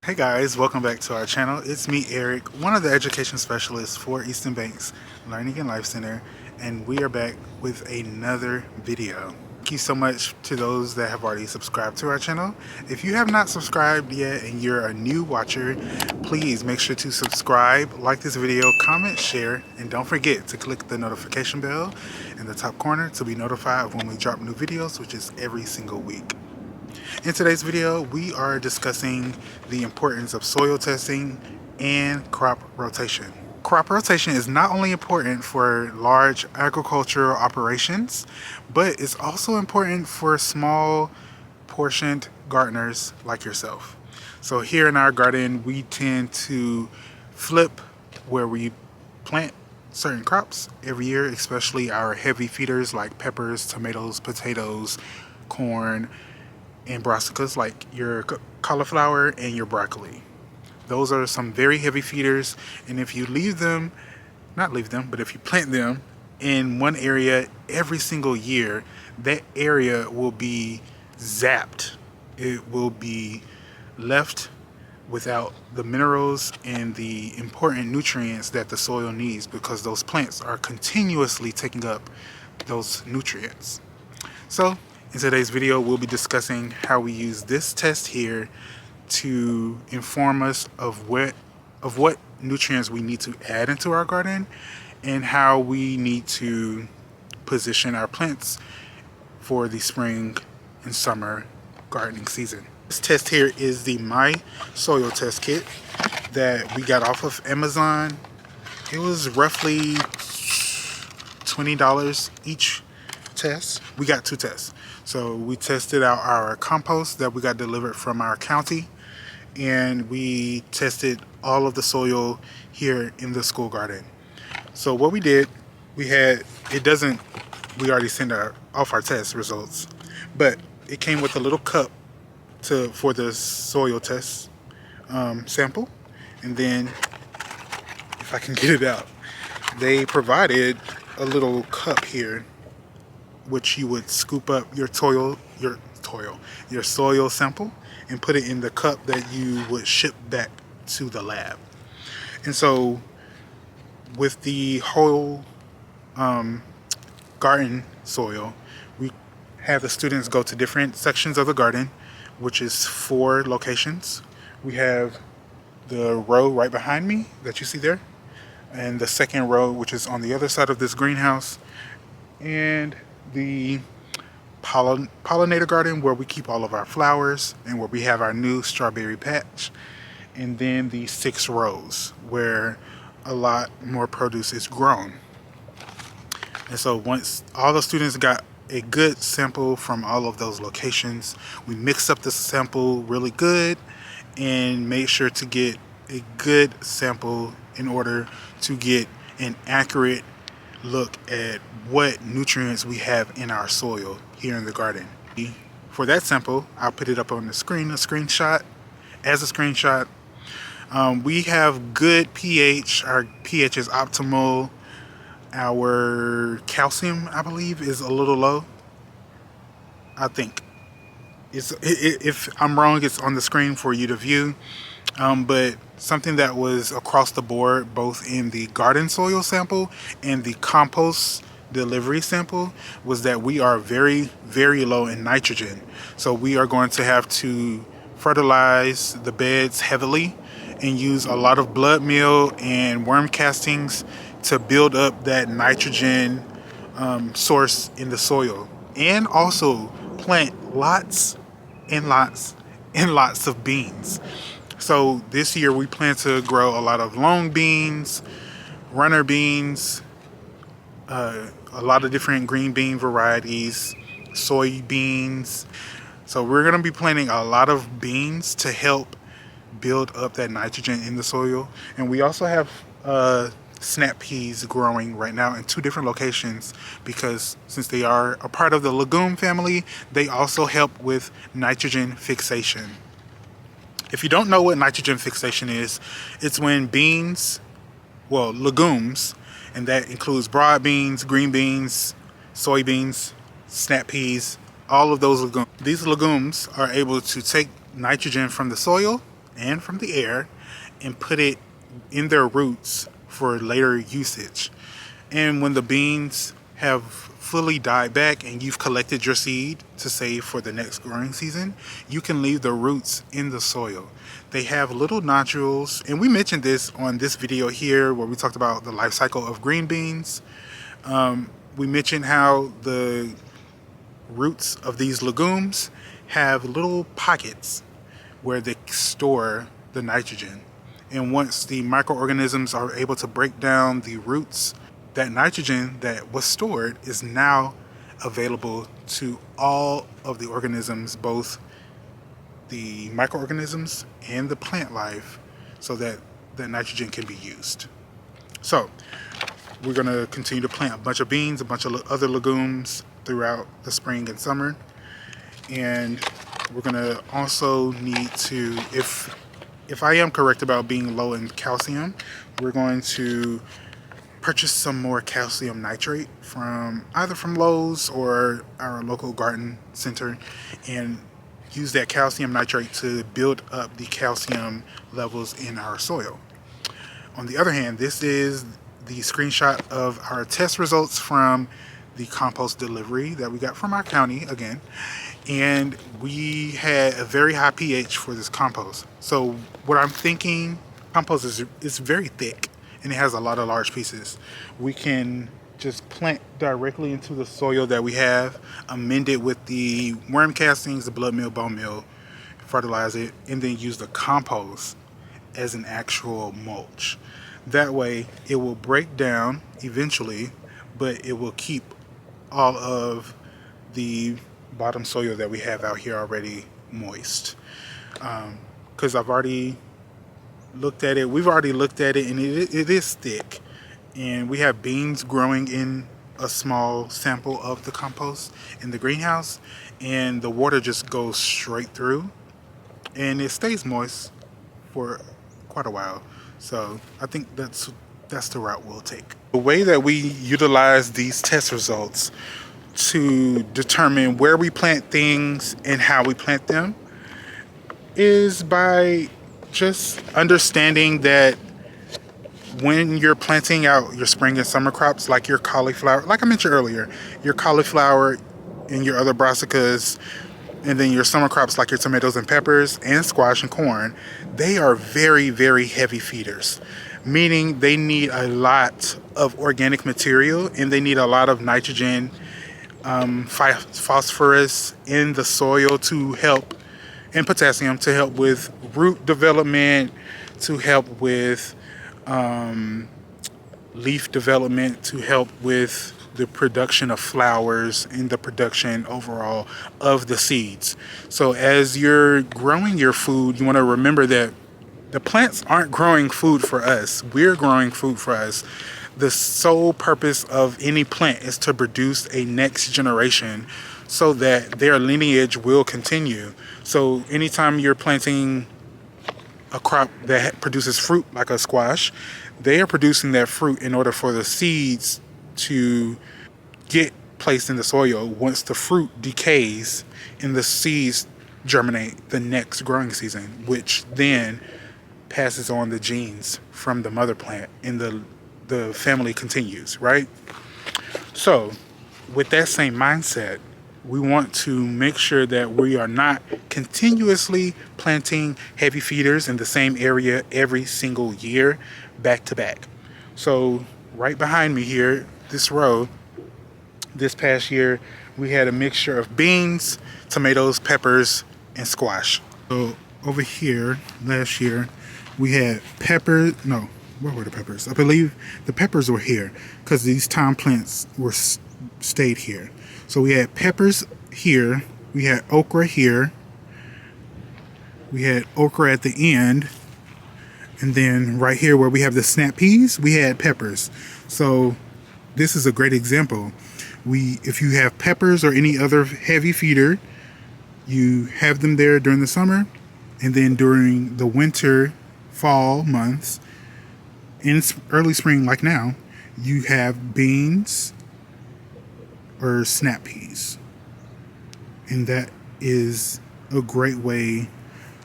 Hey guys, welcome back to our channel. It's me, Eric, one of the education specialists for Easton Bank's Learning and Life Center, and we are back with another video. Thank you so much to those that have already subscribed to our channel. If you have not subscribed yet and you're a new watcher, please make sure to subscribe, like this video, comment, share, and don't forget to click the notification bell in the top corner to be notified of when we drop new videos, which is every single week. In today's video, we are discussing the importance of soil testing and crop rotation. Crop rotation is not only important for large agricultural operations, but it's also important for small portioned gardeners like yourself. So here in our garden, we tend to flip where we plant certain crops every year, especially our heavy feeders like peppers, tomatoes, potatoes, corn, and brassicas like your cauliflower and your broccoli. Those are some very heavy feeders, and if you leave them, not leave them, but if you plant them in one area every single year, that area will be zapped. It will be left without the minerals and the important nutrients that the soil needs, because those plants are continuously taking up those nutrients. So in today's video, we'll be discussing how we use this test here to inform us of what nutrients we need to add into our garden and how we need to position our plants for the spring and summer gardening season. This test here is the My Soil Test Kit that we got off of Amazon. It was roughly $20 each test. We got two tests. So we tested out our compost that we got delivered from our county, and we tested all of the soil here in the school garden. So what we did, we already sent off our test results, but it came with a little cup for the soil test sample. And then if I can get it out, they provided a little cup here which you would scoop up your soil sample and put it in the cup that you would ship back to the lab. And so with the whole garden soil, we have the students go to different sections of the garden, which is 4 locations. We have the row right behind me that you see there, and the second row, which is on the other side of this greenhouse, and the pollinator garden where we keep all of our flowers and where we have our new strawberry patch, and then the 6 rows where a lot more produce is grown. And so once all the students got a good sample from all of those locations, we mix up the sample really good and made sure to get a good sample in order to get an accurate look at what nutrients we have in our soil here in the garden. For that sample, I'll put it up on the screen, a screenshot. We have good pH. Our pH is optimal. Our calcium, I believe, is a little low. I think. If I'm wrong, it's on the screen for you to view. But something that was across the board, both in the garden soil sample and the compost delivery sample, was that we are very, very low in nitrogen. So we are going to have to fertilize the beds heavily and use a lot of blood meal and worm castings to build up that nitrogen source in the soil, and also plant lots and lots and lots of beans. So this year we plan to grow a lot of long beans, runner beans, a lot of different green bean varieties, soybeans. So we're going to be planting a lot of beans to help build up that nitrogen in the soil. And we also have snap peas growing right now in 2 different locations, because since they are a part of the legume family, they also help with nitrogen fixation. If you don't know what nitrogen fixation is, it's when legumes, and that includes broad beans, green beans, soybeans, snap peas, all of those legumes. These legumes are able to take nitrogen from the soil and from the air and put it in their roots for later usage. And when the beans have fully died back and you've collected your seed to save for the next growing season, you can leave the roots in the soil. They have little nodules, and we mentioned this on this video here where we talked about the life cycle of green beans. We mentioned how the roots of these legumes have little pockets where they store the nitrogen. And once the microorganisms are able to break down the roots, that nitrogen that was stored is now available to all of the organisms, both the microorganisms and the plant life, so that that nitrogen can be used. So we're going to continue to plant a bunch of beans, a bunch of other legumes throughout the spring and summer. And we're going to also need to, if I am correct about being low in calcium, we're going to purchase some more calcium nitrate from either from Lowe's or our local garden center, and use that calcium nitrate to build up the calcium levels in our soil. On the other hand, this is the screenshot of our test results from the compost delivery that we got from our county again. And we had a very high pH for this compost. So what I'm thinking, compost is very thick and it has a lot of large pieces. We can just plant directly into the soil that we have, amend it with the worm castings, the blood meal, bone meal, fertilize it, and then use the compost as an actual mulch. That way it will break down eventually, but it will keep all of the bottom soil that we have out here already moist. Because I've already looked at it, we've already looked at it, and it is thick. And we have beans growing in a small sample of the compost in the greenhouse, and the water just goes straight through and it stays moist for quite a while. So I think that's the route we'll take. The way that we utilize these test results to determine where we plant things and how we plant them is by just understanding that when you're planting out your spring and summer crops, like your cauliflower, like I mentioned earlier, your cauliflower and your other brassicas, and then your summer crops like your tomatoes and peppers and squash and corn, they are very, very heavy feeders, meaning they need a lot of organic material and they need a lot of nitrogen, phosphorus in the soil to help, and potassium to help with root development, to help with leaf development, to help with the production of flowers and the production overall of the seeds. So as you're growing your food, you want to remember that the plants aren't growing food for us. We're growing food for us. The sole purpose of any plant is to produce a next generation so that their lineage will continue. So anytime you're planting a crop that produces fruit like a squash, they are producing that fruit in order for the seeds to get placed in the soil. Once the fruit decays and the seeds germinate the next growing season, which then passes on the genes from the mother plant and the family continues, right? So with that same mindset, we want to make sure that we are not continuously planting heavy feeders in the same area every single year back to back. So right behind me here, this row, this past year, we had a mixture of beans, tomatoes, peppers, and squash. So over here, last year, we had peppers. No, where were the peppers? I believe the peppers were here because these thyme plants were stayed here. So we had peppers here, we had okra here, we had okra at the end, and then right here where we have the snap peas, we had peppers. So this is a great example. If you have peppers or any other heavy feeder, you have them there during the summer, and then during the winter, fall months, in early spring like now, you have beans or snap peas. And that is a great way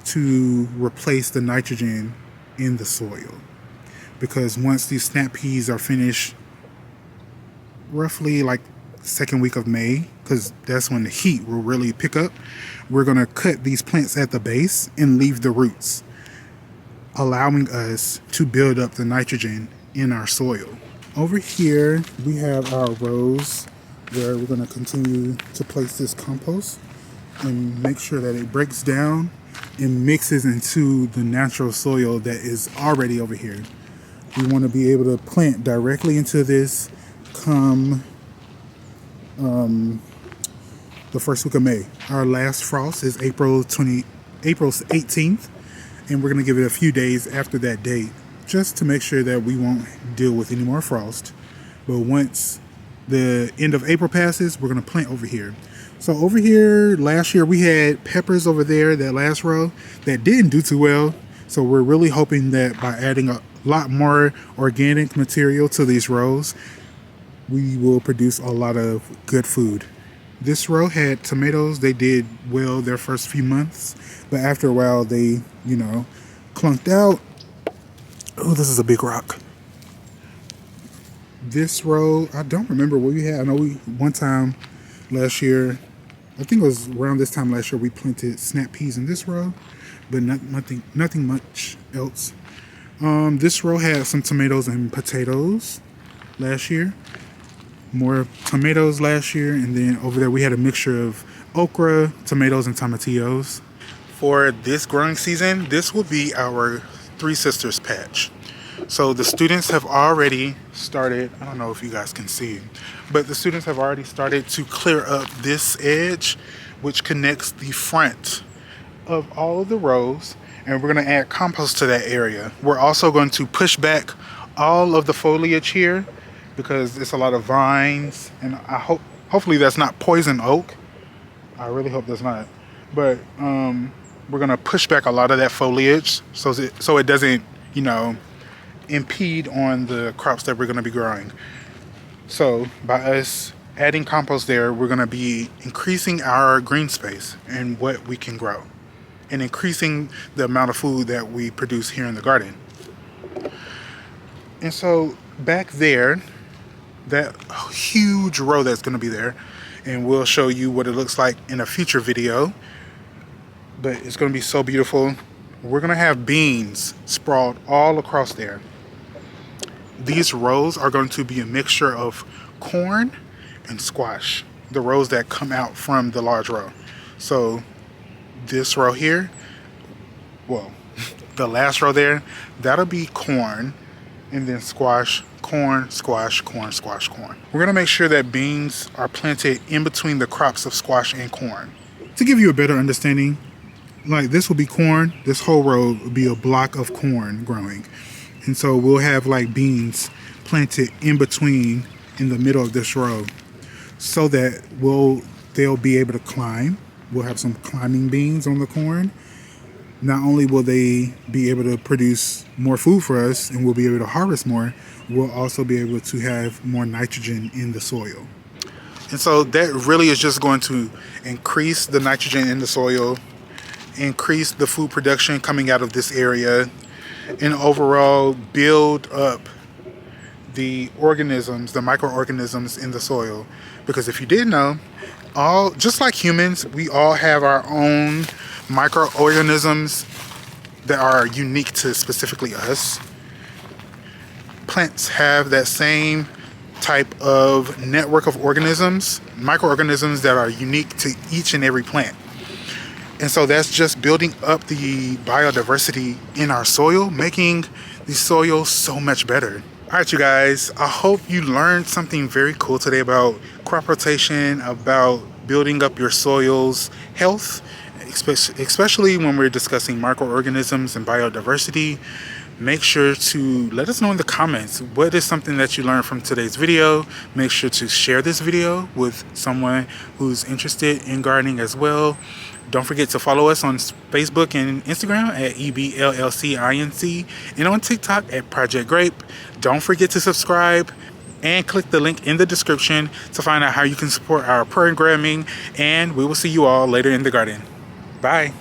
to replace the nitrogen in the soil. Because once these snap peas are finished, roughly like second week of May, because that's when the heat will really pick up, we're going to cut these plants at the base and leave the roots, allowing us to build up the nitrogen in our soil. Over here we have our rows where we're going to continue to place this compost and make sure that it breaks down and mixes into the natural soil that is already over here. We want to be able to plant directly into this come the first week of May. Our last frost is April 18th, and we're going to give it a few days after that date just to make sure that we won't deal with any more frost. But once the end of April passes, we're going to plant over here. So over here, last year we had peppers over there, that last row, that didn't do too well. So we're really hoping that by adding a lot more organic material to these rows, we will produce a lot of good food. This row had tomatoes. They did well their first few months, but after a while they, clunked out. Oh, this is a big rock. This row, I don't remember what we had. I know one time last year, I think it was around this time last year, we planted snap peas in this row, but nothing much else. This row had some tomatoes and potatoes last year. More tomatoes last year, and then over there we had a mixture of okra, tomatoes, and tomatillos. For this growing season, this will be our Three Sisters patch. So the students have already started, I don't know if you guys can see, but the students have already started to clear up this edge, which connects the front of all of the rows, and we're going to add compost to that area. We're also going to push back all of the foliage here because it's a lot of vines, and hopefully that's not poison oak. I really hope that's not. But we're going to push back a lot of that foliage so it doesn't, impede on the crops that we're going to be growing. So by us adding compost there, we're going to be increasing our green space and what we can grow, and increasing the amount of food that we produce here in the garden. And so back there, that huge row that's going to be there, and we'll show you what it looks like in a future video, but it's going to be so beautiful. We're going to have beans sprawled all across there. These rows are going to be a mixture of corn and squash, the rows that come out from the large row. So this row here, well, the last row there, that'll be corn, and then squash, corn, squash, corn, squash, corn. We're going to make sure that beans are planted in between the crops of squash and corn. To give you a better understanding, like this will be corn, this whole row will be a block of corn growing. And so we'll have like beans planted in between in the middle of this row so that they'll be able to climb. We'll have some climbing beans on the corn. Not only will they be able to produce more food for us and we'll be able to harvest more, we'll also be able to have more nitrogen in the soil. And so that really is just going to increase the nitrogen in the soil, increase the food production coming out of this area, and overall build up the organisms, the microorganisms in the soil. Because if you didn't know, just like humans, we all have our own microorganisms that are unique to specifically us. Plants have that same type of network of organisms, microorganisms that are unique to each and every plant. And so that's just building up the biodiversity in our soil, making the soil so much better. All right, you guys, I hope you learned something very cool today about crop rotation, about building up your soil's health, especially when we're discussing microorganisms and biodiversity. Make sure to let us know in the comments what is something that you learned from today's video. Make sure to share this video with someone who's interested in gardening as well. Don't forget to follow us on Facebook and Instagram at EBLLCINC, and on TikTok at Project Grape. Don't forget to subscribe and click the link in the description to find out how you can support our programming, and we will see you all later in the garden. Bye.